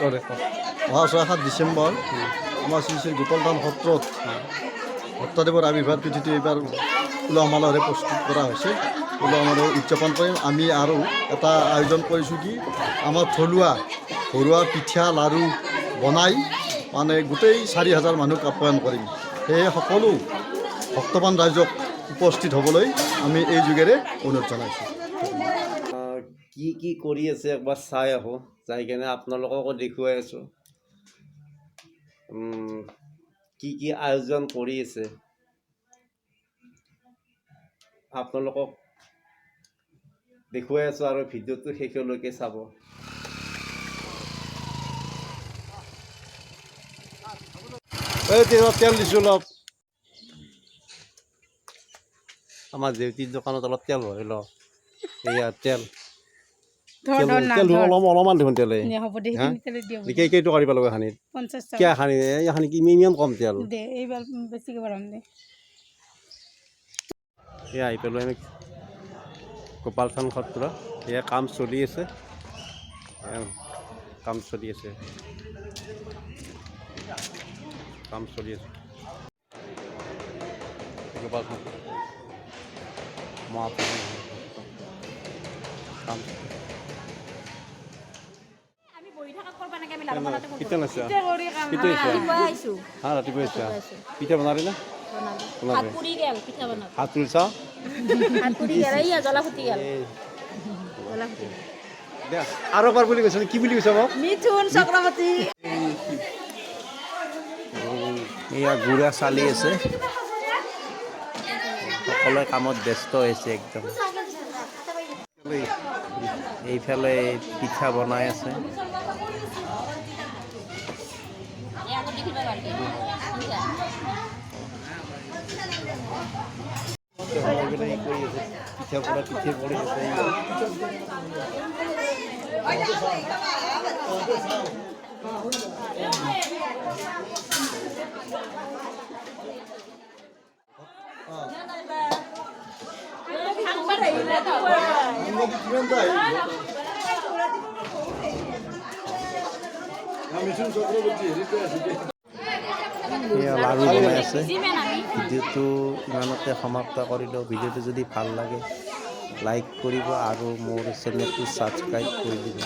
অহা 7 ডিচেম্বৰ আমাৰ শ্ৰী শ্ৰী গোপালধাম সত্ৰত সত্ৰদেৱৰ আৱিৰ্ভাৱ তিথিটো এইবাৰ উলহ মালহেৰে প্ৰস্তুত কৰা হৈছে। উলহ মালহেৰে উদযাপন কৰিম। আমি আৰু এটা আয়োজন কৰিছোঁ কি আমাৰ ঘৰুৱা পিঠা লাড়ু বনাই মানে গোটেই 4,000 মানুহক আপ্যায়ন কৰিম। সেয়ে সকলো ভক্তবান ৰাইজক উপস্থিত হ'বলৈ আমি এই যুগেৰে অনুৰোধ জনাইছোঁ। কি কৰি আছে একবাৰ চাই আহোঁ, যাই কেনে আপোনালোককো দেখুৱাই আছোঁ কি আয়োজন কৰি আছে আপোনালোকক দেখুৱাই আছোঁ আৰু ভিডিঅ'টো শেষলৈকে চাব। এই তেল দিছোঁ অলপ। আমাৰ জেউতিৰ দোকানত অলপ তেল ভৰাই লওঁ। এয়া তেল অলপমান দেখোন তেলে কেইটো কাঢ়িব লাগিব খানিত কিয় খানি এইখানি কি ইমান কম তেল এয়া আহি পেলাই আমি গোপালধাম সত্ৰ এয়া কাম চলি আছে গোপালধাম ৰাতিপুৱা পিঠা বনালি না হাত তুলিছা আৰু এবাৰ বুলি কৈছে কি বুলি কৈছে মোক মিথুন চক্ৰৱৰ্তী এয়া গুড়া চালি আছে সকলোৱে কামত ব্যস্ত হৈছে একদম এইফালে পিঠা বনাই আছে পিঠা পৰা পিঠে পৰি আছে লাড়ু বনাই আছে ভিডিঅ'টো ইমানতে সমাপ্ত কৰিলোঁ ভিডিঅ'টো যদি ভাল লাগে লাইক কৰিব আৰু মোৰ চেনেলটো ছাবস্ক্ৰাইব কৰি দিব